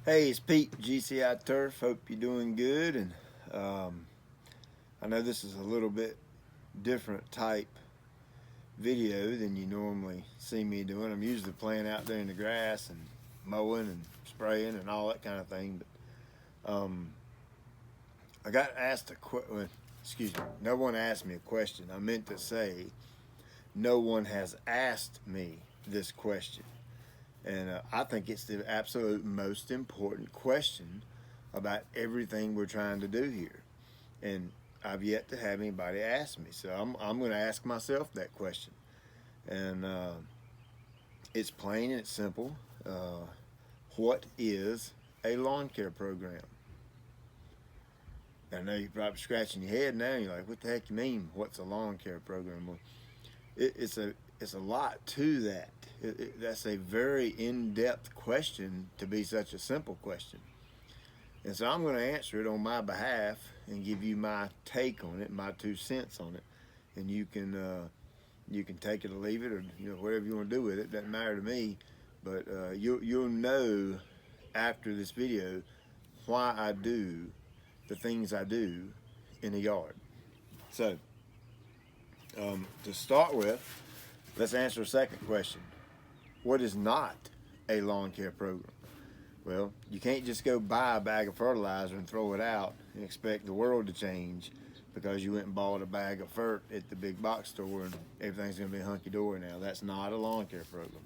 Hey, it's Pete, GCI Turf. Hope you're doing good. And I know this is a little bit different type video than you normally see me doing. I'm usually playing out there in the grass and mowing and spraying and all that kind of thing. But I got asked excuse me, no one asked me a question. I meant to say, no one has asked me this question. And I think it's the absolute most important question about everything we're trying to do here. And I've yet to have anybody ask me. So I'm going to ask myself that question. And it's plain and it's simple. What is a lawn care program? I know you're probably scratching your head now. You're like, what the heck you mean? What's a lawn care program? Well, it's a lot to that. That's a very in-depth question to be such a simple question. And so I'm going to answer it on my behalf and give you my take on it, my 2 cents on it, and you can take it or leave it, or whatever you want to do with it. Doesn't matter to me, but you'll know after this video why I do the things I do in the yard. So to start with, let's answer a second question. What is not a lawn care program? Well, you can't just go buy a bag of fertilizer and throw it out and expect the world to change because you went and bought a bag of fert at the big box store and everything's going to be hunky-dory now. That's not a lawn care program.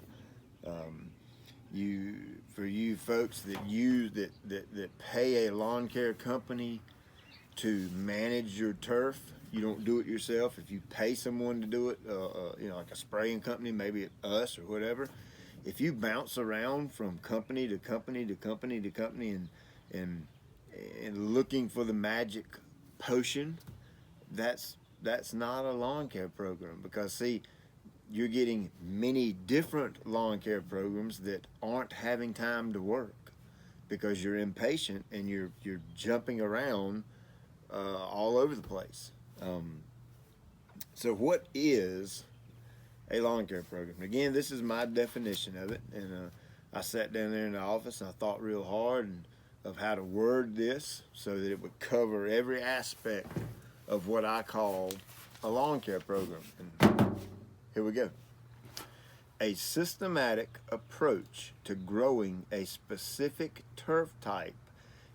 For you folks that pay a lawn care company to manage your turf, you don't do it yourself. If you pay someone to do it, like a spraying company, maybe us or whatever, if you bounce around from company to company to company to company and looking for the magic potion, that's not a lawn care program. Because see, you're getting many different lawn care programs that aren't having time to work because you're impatient and you're jumping around all over the place. So what is a lawn care program? Again, this is my definition of it, and I sat down there in the office and I thought real hard of how to word this so that it would cover every aspect of what I call a lawn care program. And here we go. A systematic approach to growing a specific turf type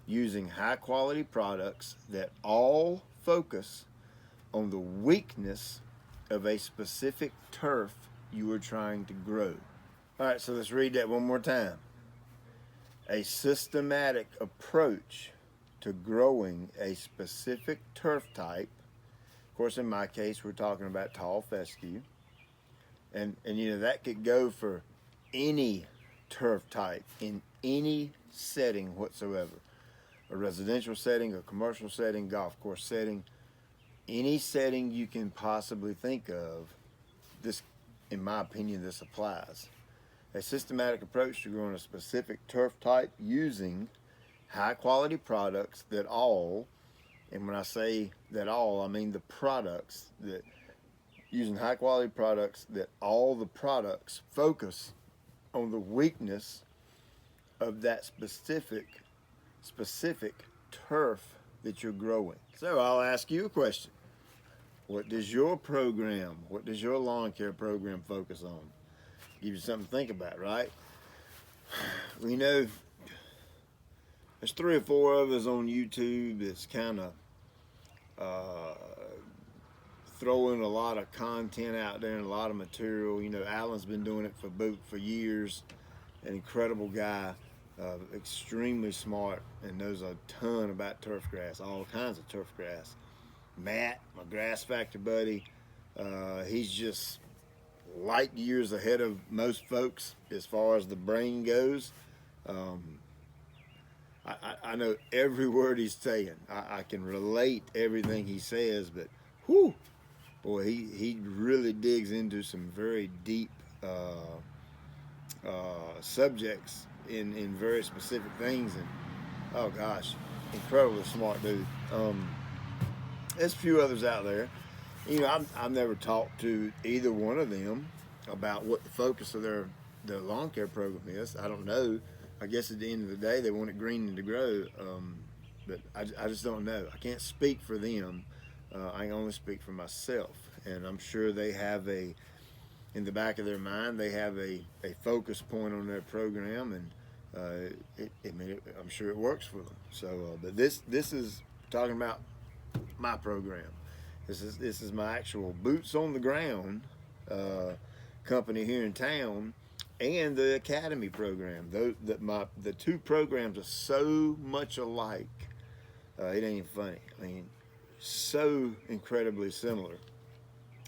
using high quality products that all focus on the weakness of a specific turf you are trying to grow. All right, so let's read that one more time. A systematic approach to growing a specific turf type. Of course, in my case, we're talking about tall fescue. And that could go for any turf type in any setting whatsoever. A residential setting, a commercial setting, golf course setting, any setting you can possibly think of, this, in my opinion, this applies. A systematic approach to growing a specific turf type using high quality products that all, and when I say that all, I mean the products that, using high quality products that all the products focus on the weakness of that specific turf that you're growing. So I'll ask you a question. What does your lawn care program focus on? Give you something to think about, right? We know there's 3 or 4 of us on YouTube that's kind of throwing a lot of content out there and a lot of material. Alan's been doing it for years. An incredible guy, extremely smart, and knows a ton about turf grass, all kinds of turf grass. Matt, my grass factor buddy, he's just light years ahead of most folks as far as the brain goes. I know every word he's saying. I can relate everything he says, but whew, boy, he really digs into some very deep subjects in very specific things, and oh gosh, incredibly smart dude. There's a few others out there. I've never talked to either one of them about what the focus of their lawn care program is. I don't know. I guess at the end of the day, they want it green to grow. But I just don't know. I can't speak for them. I can only speak for myself. And I'm sure they have in the back of their mind, they have a focus point on their program, and I'm sure it works for them. So, but this is talking about my program. This is my actual boots on the ground company here in town, and the academy program. The two programs are so much alike. It ain't even funny. I mean, so incredibly similar.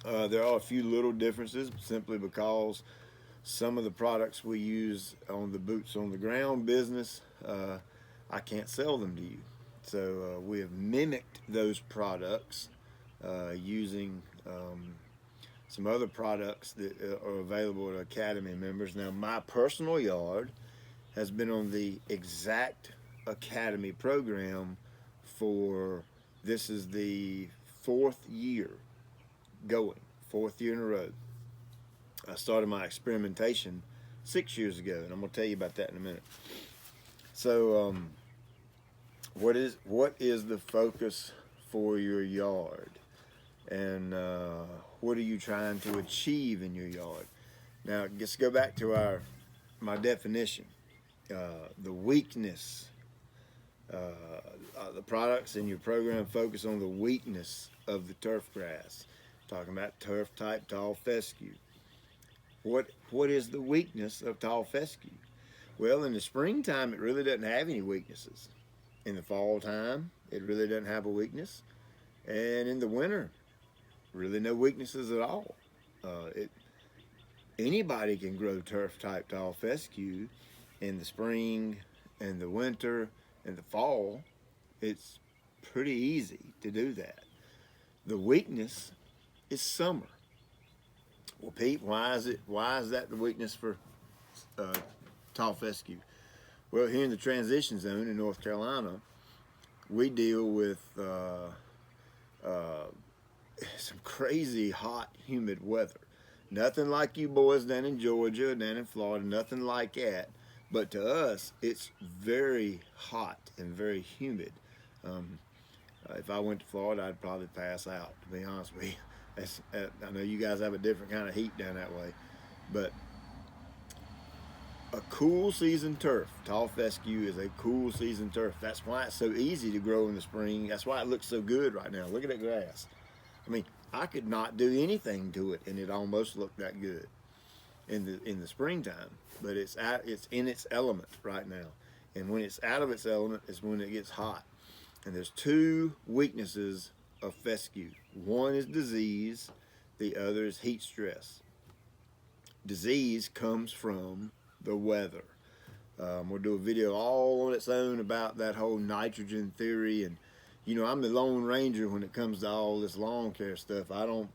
There are a few little differences simply because some of the products we use on the boots on the ground business, I can't sell them to you. So we have mimicked those products using some other products that are available to Academy members. Now, my personal yard has been on the exact Academy program this is the fourth year in a row. I started my experimentation 6 years ago, and I'm going to tell you about that in a minute. So, what is the focus for your yard, and what are you trying to achieve in your yard? Now, let's go back to my definition. The weakness. The products in your program focus on the weakness of the turf grass. Talking about turf type tall fescue. What is the weakness of tall fescue? Well, in the springtime, it really doesn't have any weaknesses. In the fall time, it really doesn't have a weakness. And in the winter, really no weaknesses at all. Anybody can grow turf type tall fescue in the spring and the winter and the fall. It's pretty easy to do that. The weakness is summer. Well, Pete, why is that the weakness for tall fescue? Well, here in the transition zone in North Carolina, we deal with some crazy hot, humid weather. Nothing like you boys down in Georgia, down in Florida, nothing like that. But to us, it's very hot and very humid. If I went to Florida, I'd probably pass out, to be honest with you. I know you guys have a different kind of heat down that way. But a cool season turf, tall fescue is a cool season turf. That's why it's so easy to grow in the spring. That's why it looks so good right now. Look at that grass. I mean, I could not do anything to it, and it almost looked that good in the springtime. But it's in its element right now, and when it's out of its element is when it gets hot. And there's two weaknesses of fescue. One is disease, the other is heat stress. Disease comes from the weather. We'll do a video all on its own about that whole nitrogen theory. And you know, I'm the Lone Ranger when it comes to all this lawn care stuff. I don't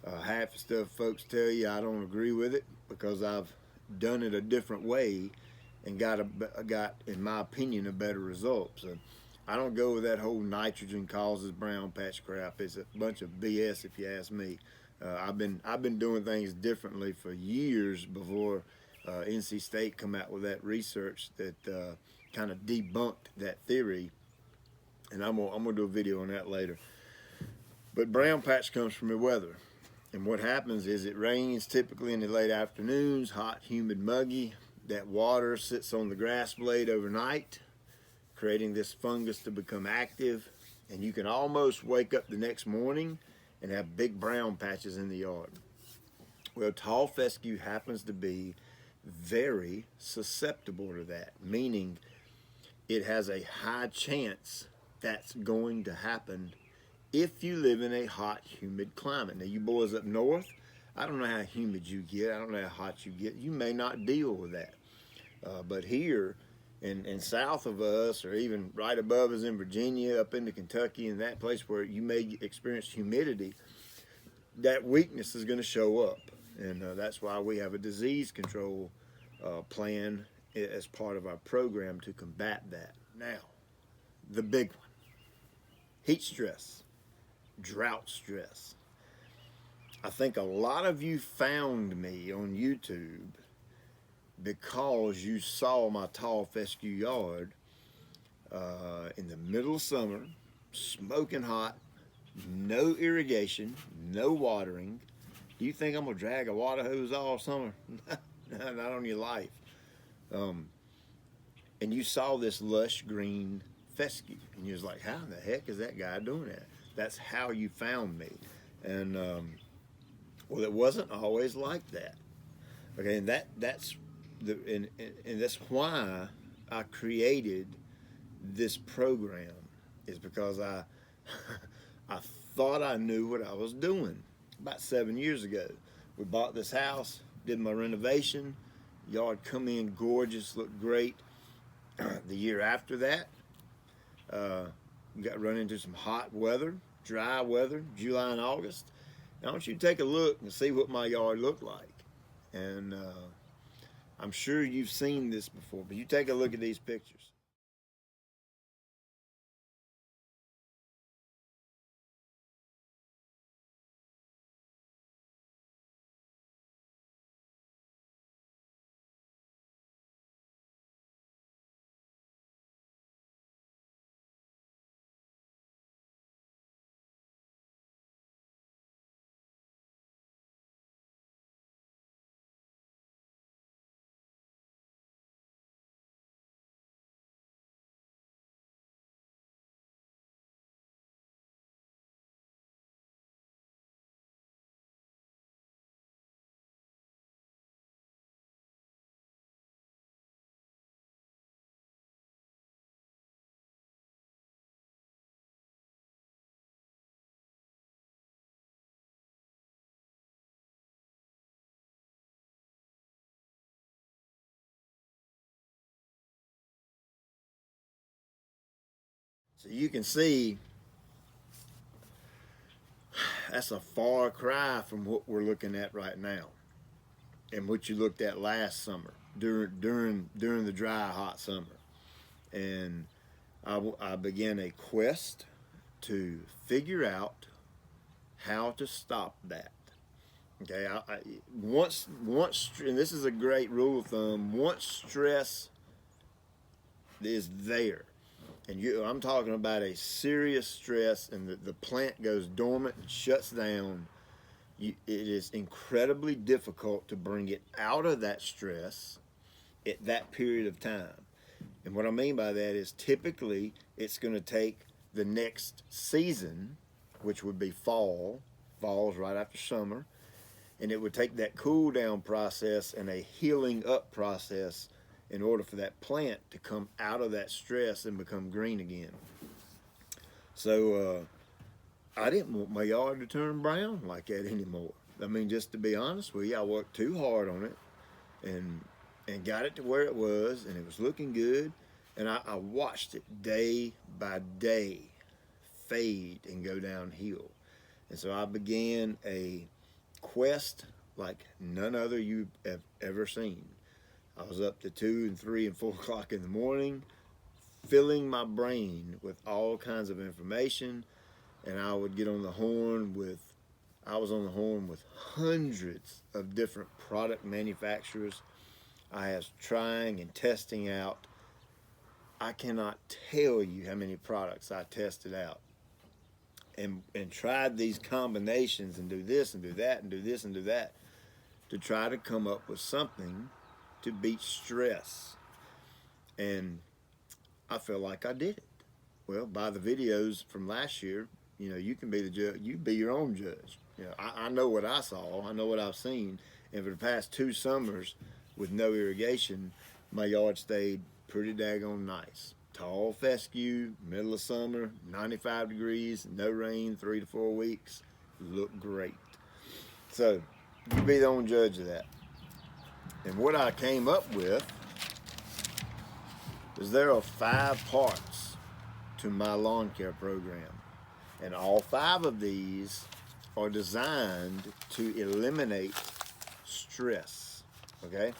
half the stuff folks tell you, I don't agree with it because I've done it a different way and got in my opinion a better result. So I don't go with that whole nitrogen causes brown patch crap. It's a bunch of BS if you ask me. I've been doing things differently for years before NC State come out with that research that kind of debunked that theory, and I'm gonna do a video on that later. But brown patch comes from the weather, and what happens is it rains typically in the late afternoons, hot, humid, muggy. That water sits on the grass blade overnight, creating this fungus to become active, and you can almost wake up the next morning and have big brown patches in the yard. Well, tall fescue happens to be very susceptible to that, meaning it has a high chance that's going to happen if you live in a hot, humid climate. Now, you boys up north, I don't know how humid you get. I don't know how hot you get. You may not deal with that. But here and south of us, or even right above us in Virginia, up into Kentucky, and that place where you may experience humidity, that weakness is going to show up. And that's why we have a disease control plan as part of our program to combat that. Now, the big one, heat stress, drought stress. I think a lot of you found me on YouTube because you saw my tall fescue yard in the middle of summer, smoking hot, no irrigation, no watering. Do you think I'm gonna drag a water hose all summer? Not on your life. And you saw this lush green fescue, and you was like, how in the heck is that guy doing that? That's how you found me. And well, it wasn't always like that. Okay, and that's why I created this program, is because I I thought I knew what I was doing. About 7 years ago, we bought this house, did my renovation, yard come in gorgeous, looked great. The year after that, we got run into some hot weather, dry weather, July and August. Now, I want you to take a look and see what my yard looked like. And I'm sure you've seen this before, but you take a look at these pictures. So you can see that's a far cry from what we're looking at right now, and what you looked at last summer during the dry, hot summer. And I began a quest to figure out how to stop that. Okay, once, and this is a great rule of thumb. Once stress is there, and I'm talking about a serious stress, and the plant goes dormant and shuts down, it is incredibly difficult to bring it out of that stress at that period of time. And what I mean by that is typically it's going to take the next season, which would be fall. Fall's right after summer. And it would take that cool down process and a healing up process in order for that plant to come out of that stress and become green again. So I didn't want my yard to turn brown like that anymore. I mean, just to be honest with you, I worked too hard on it and got it to where it was, and it was looking good. And I watched it day by day fade and go downhill. And so I began a quest like none other you have ever seen. I was up to 2 and 3 and 4 o'clock in the morning, filling my brain with all kinds of information. And I would get on the horn with, I was on the horn with hundreds of different product manufacturers. I was trying and testing out. I cannot tell you how many products I tested out and tried these combinations and do this and do that and do this and do that to try to come up with something to beat stress. And I feel like I did it. Well, by the videos from last year, you know, you can be the judge. You be your own judge. You know, I know what I saw. I know what I've seen. And for the past 2 summers with no irrigation, my yard stayed pretty daggone nice. Tall fescue, middle of summer, 95 degrees, no rain, 3 to 4 weeks. Looked great. So you be the own judge of that. And what I came up with is there are 5 parts to my lawn care program. And all 5 of these are designed to eliminate stress. Okay?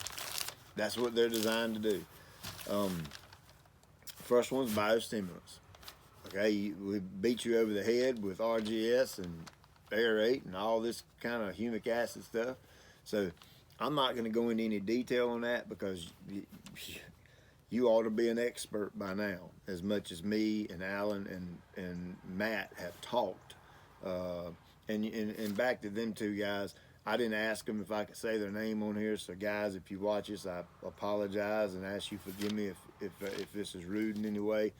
That's what they're designed to do. First one's biostimulants. Okay, we beat you over the head with RGS and Aerate and all this kind of humic acid stuff. So I'm not going to go into any detail on that because you ought to be an expert by now, as much as me and Alan and Matt have talked. And back to them two guys, I didn't ask them if I could say their name on here. So guys, if you watch this, I apologize and ask you forgive me if this is rude in any way.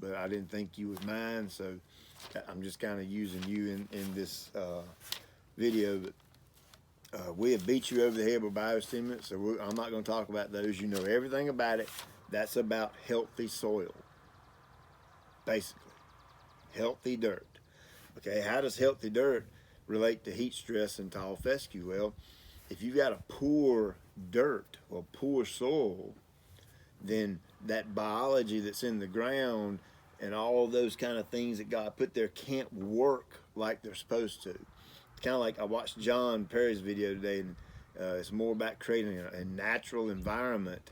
But I didn't think you would mind, so I'm just kind of using you in this video. But we have beat you over the head with biostimulants, so I'm not going to talk about those. You know everything about it. That's about healthy soil, basically. Healthy dirt. Okay, how does healthy dirt relate to heat stress and tall fescue? Well, if you've got a poor dirt or poor soil, then that biology that's in the ground and all those kind of things that God put there can't work like they're supposed to. It's kind of like I watched John Perry's video today, and it's more about creating a natural environment,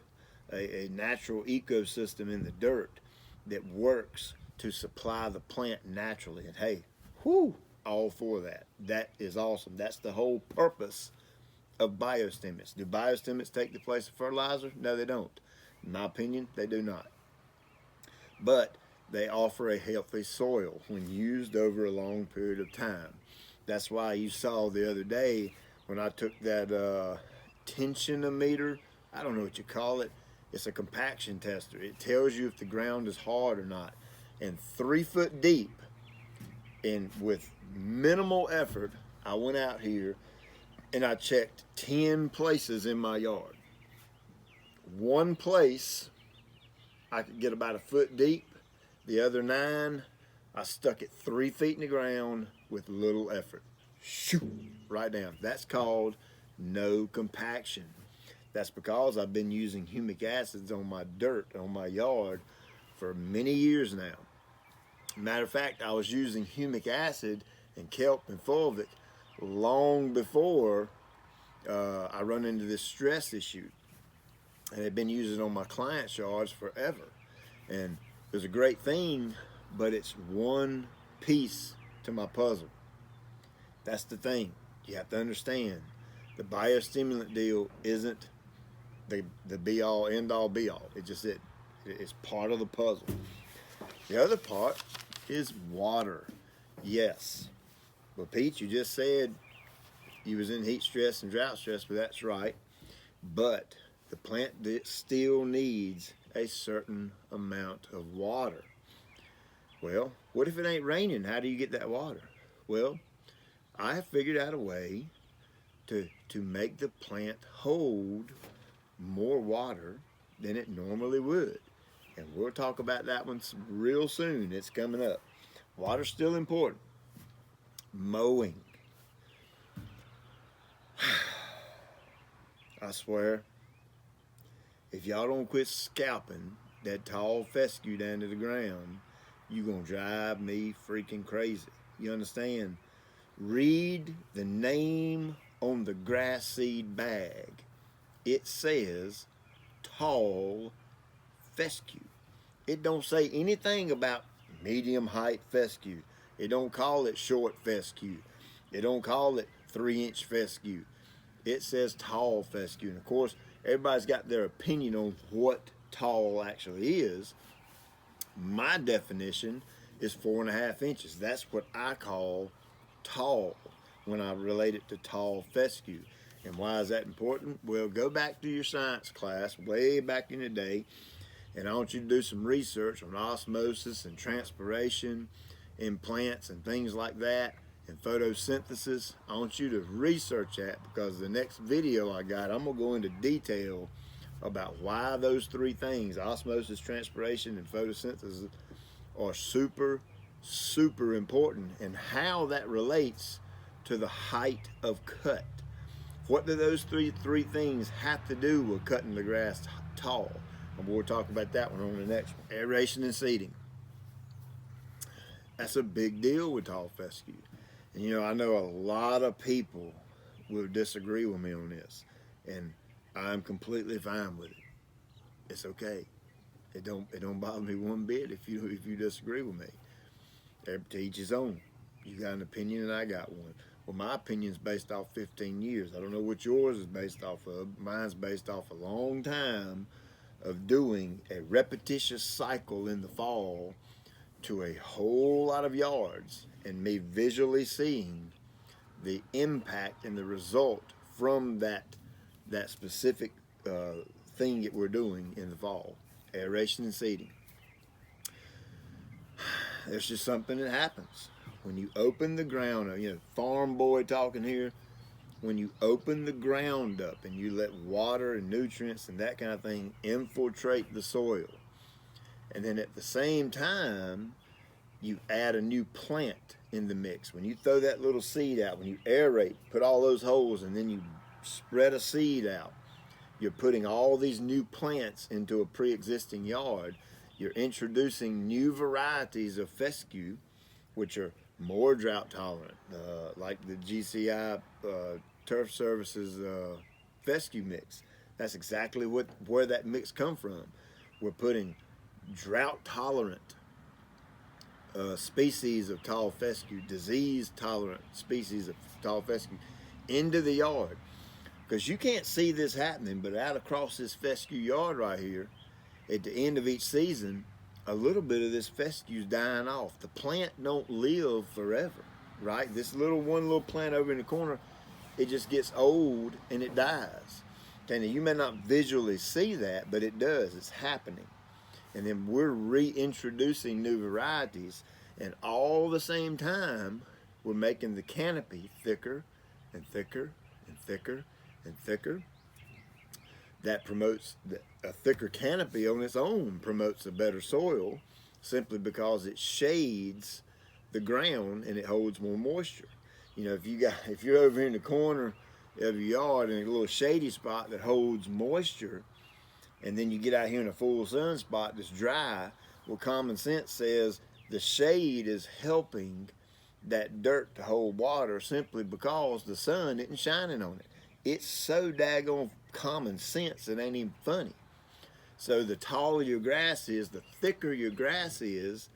a natural ecosystem in the dirt that works to supply the plant naturally. And hey, whoo, all for that. That is awesome. That's the whole purpose of biostimulants. Do biostimulants take the place of fertilizer? No, they don't. In my opinion, they do not. But they offer a healthy soil when used over a long period of time. That's why you saw the other day when I took that tensionometer, I don't know what you call it. It's a compaction tester. It tells you if the ground is hard or not. And 3 foot deep, and with minimal effort, I went out here and I checked 10 places in my yard. One place I could get about 1 foot deep. The other 9, I stuck it 3 feet in the ground with little effort. Shoot, right down. That's called no compaction. That's because I've been using humic acids on my dirt, on my yard, for many years now. Matter of fact, I was using humic acid and kelp and fulvic long before I run into this stress issue. And I've been using it on my clients' yards forever. And it's a great thing, but it's one piece to my puzzle. That's the thing. You have to understand. The biostimulant deal isn't the be-all, end-all, be-all. It's just it. It's part of the puzzle. The other part is water. Yes. Well, Pete, you just said you was in heat stress and drought stress, but that's right. But the plant still needs a certain amount of water. Well, what if it ain't raining? How do you get that water? Well, I have figured out a way to make the plant hold more water than it normally would. And we'll talk about that one real soon. It's coming up. Water's still important. Mowing. I swear, if y'all don't quit scalping that tall fescue down to the ground, you're going to drive me freaking crazy. You understand? Read the name on the grass seed bag. It says tall fescue. It don't say anything about medium height fescue. It don't call it short fescue. It don't call it 3-inch fescue. It says tall fescue. And of course, everybody's got their opinion on what tall actually is. My definition is 4.5 inches. That's what I call tall when I relate it to tall fescue. And why is that important? Well, go back to your science class way back in the day, and I want you to do some research on osmosis and transpiration in plants and things like that, and photosynthesis. I want you to research that, because the next video I got, I'm going to go into detail about why those 3 things, osmosis, transpiration, and photosynthesis, are super, super important, and how that relates to the height of cut. What do those three things have to do with cutting the grass tall? And we'll talk about that one on the next one. Aeration and seeding. That's a big deal with tall fescue. And you know, I know a lot of people will disagree with me on this, and I'm completely fine with it. It's okay. It don't bother me one bit if you disagree with me. To each his own. You got an opinion and I got one. Well, my opinion is based off 15 years. I don't know what yours is based off of. Mine's based off a long time of doing a repetitious cycle in the fall to a whole lot of yards, and me visually seeing the impact and the result from that specific thing that we're doing in the fall, aeration and seeding. There's just something that happens when you open the ground up. You know, farm boy talking here. When you open the ground up and you let water and nutrients and that kind of thing infiltrate the soil, and then at the same time you add a new plant in the mix. When you throw that little seed out, when you aerate, put all those holes, and then you spread a seed out, you're putting all these new plants into a pre-existing yard. You're introducing new varieties of fescue, which are more drought tolerant, like the GCI Turf Services fescue mix. That's exactly where that mix come from. We're putting drought tolerant species of tall fescue, disease tolerant species of tall fescue into the yard. Because you can't see this happening, but out across this fescue yard right here, at the end of each season, a little bit of this fescue is dying off. The plant don't live forever, right? This one little plant over in the corner, it just gets old and it dies. Okay, now you may not visually see that, but it does. It's happening. And then we're reintroducing new varieties, and all the same time, we're making the canopy thicker and thicker and thicker and thicker. That promotes a thicker canopy on its own promotes a better soil, simply because it shades the ground and it holds more moisture. You know, if you're over in the corner of your yard in a little shady spot that holds moisture, and then you get out here in a full sun spot that's dry, well, common sense says the shade is helping that dirt to hold water simply because the sun isn't shining on it. It's so daggone common sense, it ain't even funny. So the taller your grass is, the thicker your grass is,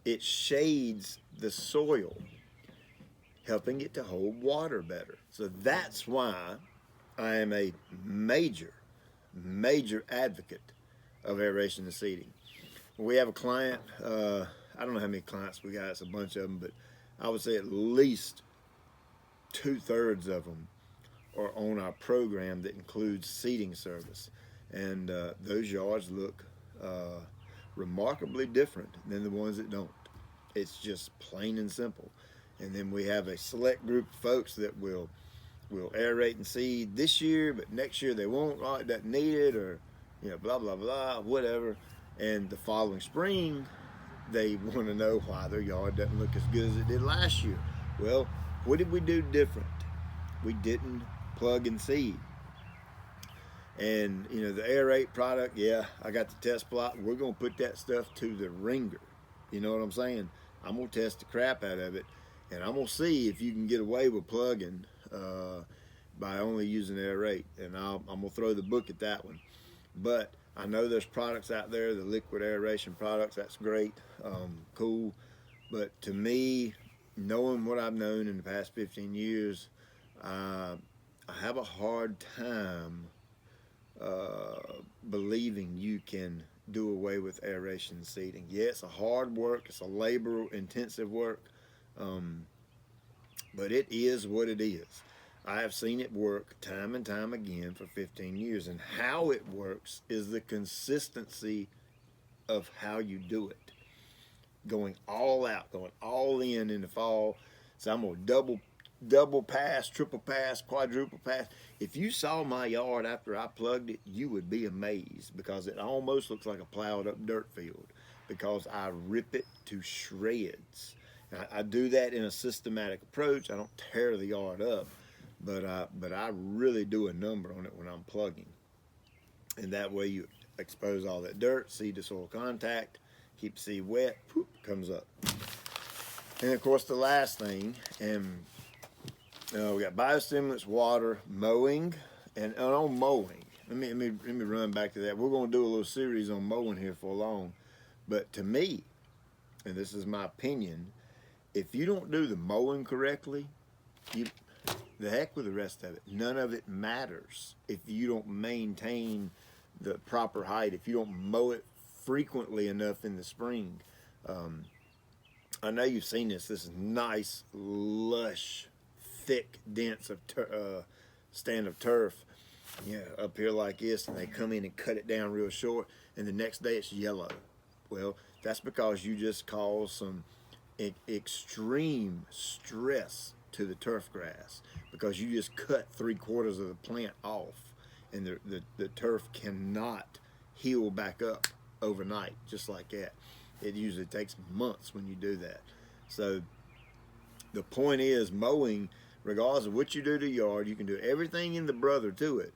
it shades the soil, helping it to hold water better. So that's why I am a major advocate of aeration and seeding. We have a client, I don't know how many clients we got, it's a bunch of them, but I would say at least 2/3 of them are on our program that includes seeding service. And those yards look remarkably different than the ones that don't. It's just plain and simple. And then we have a select group of folks that will aerate and seed this year, but next year they won't, right, doesn't need it, or, you know, blah, blah, blah, whatever. And the following spring, they want to know why their yard doesn't look as good as it did last year. Well, what did we do different? We didn't plug and seed. And, you know, the aerate product, yeah, I got the test plot. We're going to put that stuff to the ringer. You know what I'm saying? I'm going to test the crap out of it, and I'm going to see if you can get away with plugging by only using aerate. And I'm going to throw the book at that one. But I know there's products out there, the liquid aeration products, that's great, cool. But to me, knowing what I've known in the past 15 years, I have a hard time believing you can do away with aeration and seeding. Yeah, it's a hard work, it's a labor intensive work, but it is what it is. I have seen it work time and time again for 15 years, and how it works is the consistency of how you do it. Going all out, going all in the fall. So I'm gonna double pass, triple pass, quadruple pass. If you saw my yard after I plugged it, you would be amazed, because it almost looks like a plowed up dirt field, because I rip it to shreds. I do that in a systematic approach. I don't tear the yard up, but I really do a number on it when I'm plugging. And that way you expose all that dirt, seed to soil contact, keep the seed wet, poop, comes up. And of course the last thing, and we got biostimulants, water, mowing, and on mowing. Let me run back to that. We're going to do a little series on mowing here for long, but to me, and this is my opinion, if you don't do the mowing correctly, the heck with the rest of it. None of it matters if you don't maintain the proper height, if you don't mow it frequently enough in the spring. I know you've seen this. This is nice, lush, thick, dense of stand of turf, up here like this, and they come in and cut it down real short, and the next day it's yellow. Well, that's because you just caused some extreme stress to the turf grass, because you just cut 3/4 of the plant off, and the turf cannot heal back up overnight just like that. It usually takes months when you do that. So the point is, mowing, regardless of what you do to your yard, you can do everything in the brother to it,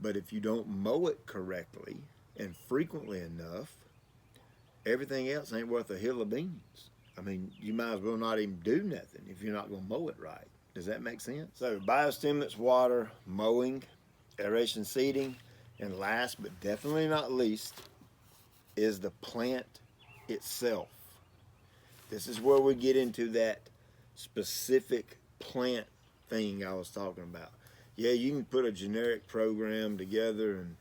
but if you don't mow it correctly and frequently enough, everything else ain't worth a hill of beans. I mean, you might as well not even do nothing if you're not going to mow it right. Does that make sense? So biostimulants, water, mowing, aeration, seeding, and last but definitely not least is the plant itself. This is where we get into that specific plant thing I was talking about. Yeah, you can put a generic program together and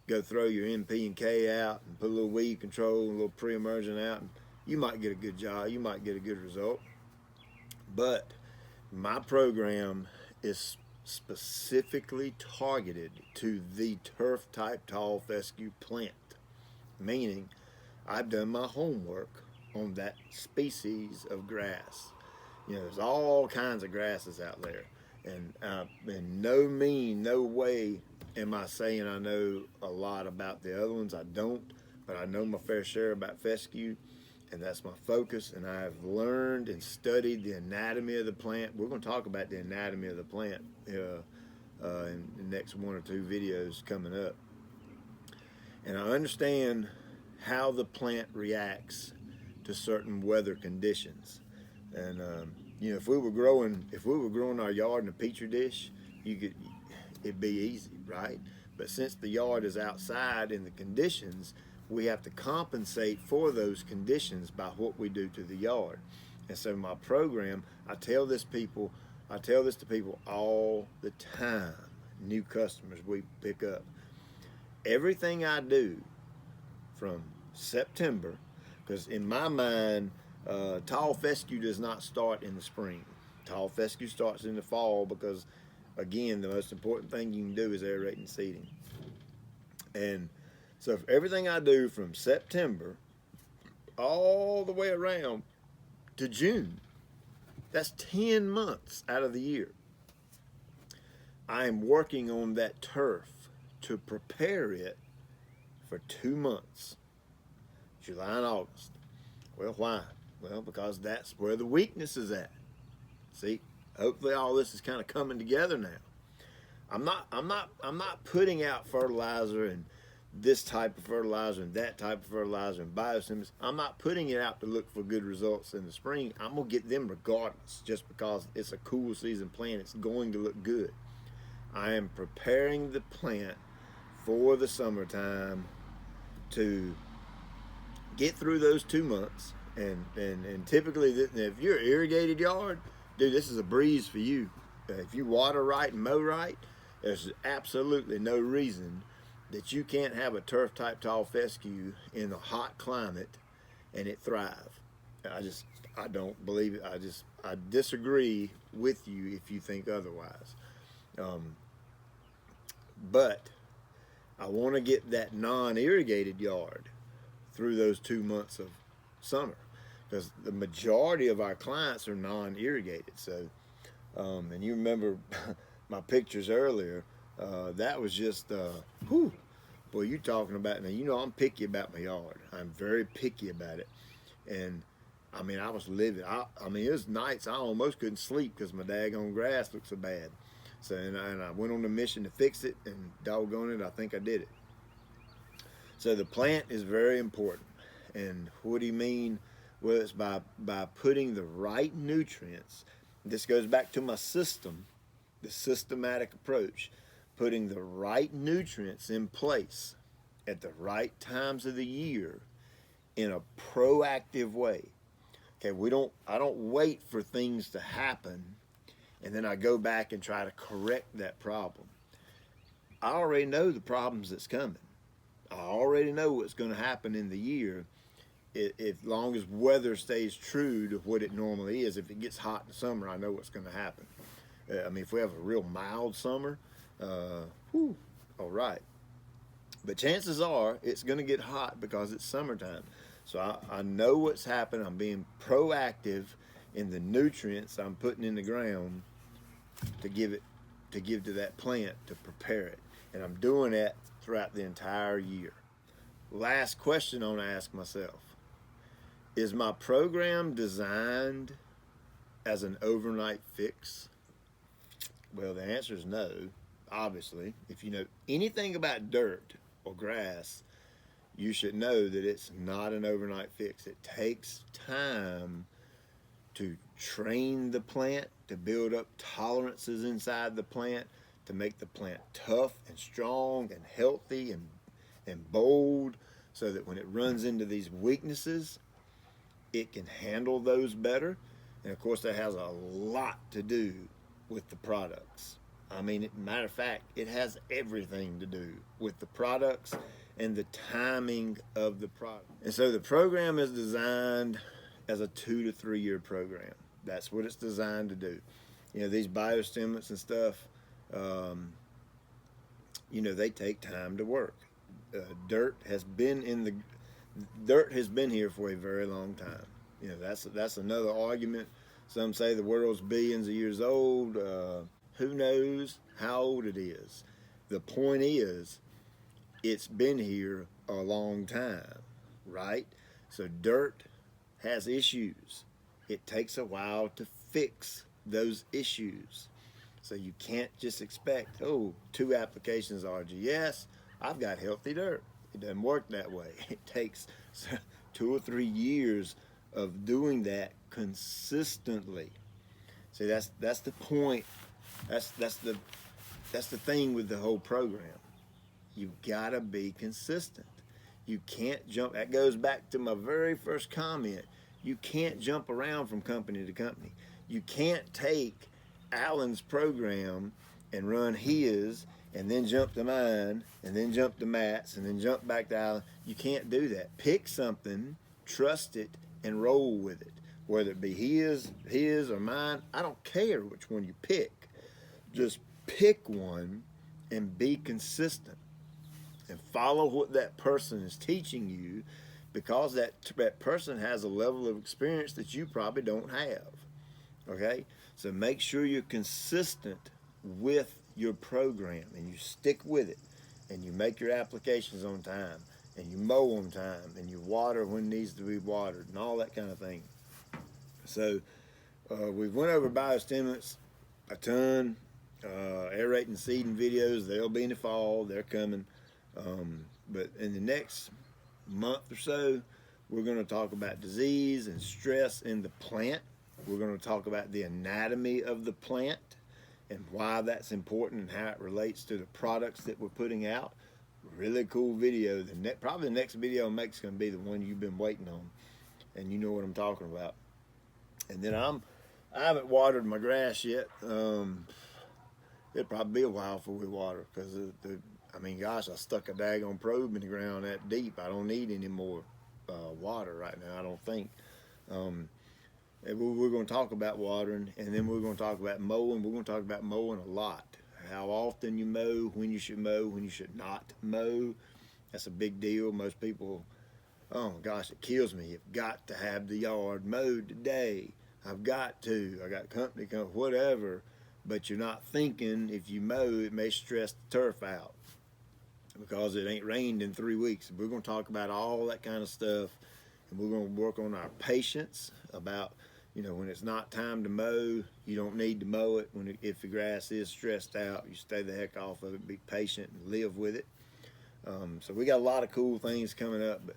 go throw your NP and K out and put a little weed control, a little pre-emergent out, and you might get a good job, you might get a good result. But my program is specifically targeted to the turf type tall fescue plant, meaning I've done my homework on that species of grass. There's all kinds of grasses out there, and in no way am I saying I know a lot about the other ones. I don't, but I know my fair share about fescue, and that's my focus, and I've learned and studied the anatomy of the plant. We're going to talk about the anatomy of the plant in the next 1 or 2 videos coming up. And I understand how the plant reacts to certain weather conditions. And if we were growing our yard in a petri dish, it'd be easy, right? But since the yard is outside in the conditions, we have to compensate for those conditions by what we do to the yard. And so my program, I tell this to people all the time, new customers we pick up. Everything I do from September, because in my mind, tall fescue does not start in the spring. Tall fescue starts in the fall, because again, the most important thing you can do is aerate and seeding. And so everything I do from September all the way around to June, that's 10 months out of the year, I am working on that turf to prepare it for 2 months, July and August. Well, why? Well, because that's where the weakness is at. See, hopefully all this is kind of coming together now. I'm not putting out fertilizer and this type of fertilizer and that type of fertilizer and biostimulants. I'm not putting it out to look for good results in the spring. I'm gonna get them regardless, just because it's a cool season plant. It's going to look good. I am preparing the plant for the summertime to get through those 2 months. And typically, if you're an irrigated yard, dude, this is a breeze for you. If you water right and mow right, there's absolutely no reason that you can't have a turf type tall fescue in a hot climate and it thrive. I don't believe it. I disagree with you if you think otherwise. But I want to get that non-irrigated yard through those 2 months of summer, because the majority of our clients are non-irrigated. So, and you remember my pictures earlier, that was just, boy, you're talking about, now, I'm picky about my yard. I'm very picky about it. And I mean, I was living, it was nights I almost couldn't sleep because my daggone grass looked so bad. So, and I went on a mission to fix it, and doggone it, I think I did it. So the plant is very important. And what do you mean? Well, it's by putting the right nutrients. This goes back to my system, the systematic approach, putting the right nutrients in place at the right times of the year in a proactive way. Okay, I don't wait for things to happen and then I go back and try to correct that problem. I already know the problems that's coming. I already know what's going to happen in the year, as long as weather stays true to what it normally is. If it gets hot in the summer, I know what's going to happen. I mean, if we have a real mild summer, all right. But chances are it's going to get hot because it's summertime. So I know what's happening. I'm being proactive in the nutrients I'm putting in the ground to give to that plant to prepare it. And I'm doing that throughout the entire year. Last question I want to ask myself. Is my program designed as an overnight fix? Well, the answer is no, obviously. If you know anything about dirt or grass, you should know that it's not an overnight fix. It takes time to train the plant, to build up tolerances inside the plant, to make the plant tough and strong and healthy and bold, so that when it runs into these weaknesses, it can handle those better. And of course, that has a lot to do with the products. I mean, matter of fact, it has everything to do with the products and the timing of the product. And so the program is designed as a 2 to 3 year program. That's what it's designed to do. You know, these biostimulants and stuff, you know, they take time to work. Dirt has been here for a very long time. You know, that's another argument. Some say the world's billions of years old. Who knows how old it is? The point is, it's been here a long time, right? So dirt has issues. It takes a while to fix those issues. So you can't just expect, 2 applications RGS, I've got healthy dirt. It doesn't work that way. It takes 2 or 3 years of doing that consistently. See, that's the point. That's the thing with the whole program. You've got to be consistent. You can't jump. That goes back to my very first comment. You can't jump around from company to company. You can't take Alan's program and run his, and then jump to mine, and then jump to Matt's, and then jump back to Alan. You can't do that. Pick something, trust it, and roll with it. Whether it be his or mine, I don't care which one you pick. Just pick one and be consistent. And follow what that person is teaching you, because that person has a level of experience that you probably don't have. Okay? So make sure you're consistent with your program, and you stick with it, and you make your applications on time, and you mow on time, and you water when it needs to be watered, and all that kind of thing. So we went over biostimulants a ton. Aerating, seeding videos, they'll be in the fall. They're coming. But in the next month or so, we're going to talk about disease and stress in the plant. We're going to talk about the anatomy of the plant and why that's important and how it relates to the products that we're putting out. Really cool video. Probably the next video I make is going to be the one you've been waiting on, and you know what I'm talking about. And then I haven't watered my grass yet. It'll probably be a while before we water, because I mean, gosh, I stuck a daggone probe in the ground that deep. I don't need any more water right now, I don't think. And we're going to talk about watering, and then we're going to talk about mowing. We're going to talk about mowing a lot. How often you mow, when you should not mow. That's a big deal. Most people, oh gosh, it kills me. You've got to have the yard mowed today. I've got to. I got company, whatever. But you're not thinking, if you mow, it may stress the turf out because it ain't rained in 3 weeks. We're going to talk about all that kind of stuff, and we're going to work on our patience about, you know, when it's not time to mow, you don't need to mow it. If the grass is stressed out, you stay the heck off of it, be patient, and live with it. So we got a lot of cool things coming up, but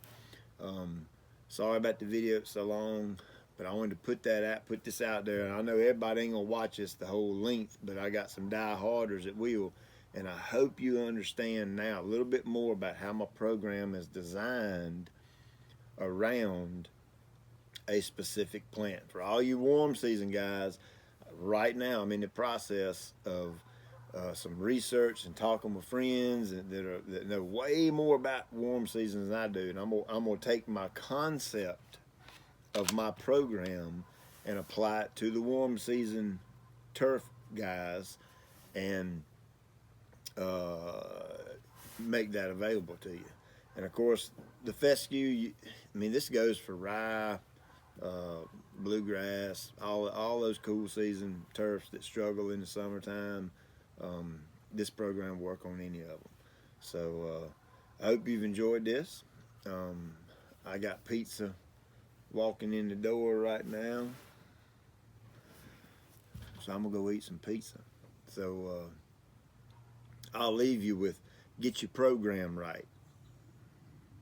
sorry about the video, it's so long. But I wanted to put this out there. And I know everybody ain't gonna watch this the whole length, but I got some die-harders that will. And I hope you understand now a little bit more about how my program is designed around a specific plant. For all you warm season guys, right now I'm in the process of some research and talking with friends that know way more about warm seasons than I do, and I'm gonna take my concept of my program and apply it to the warm season turf guys, and make that available to you. And of course, the fescue, I mean, this goes for rye, bluegrass, all those cool season turfs that struggle in the summertime. This program will work on any of them. So I hope you've enjoyed this. I got pizza walking in the door right now, so I'm gonna go eat some pizza. So I'll leave you with, get your program right.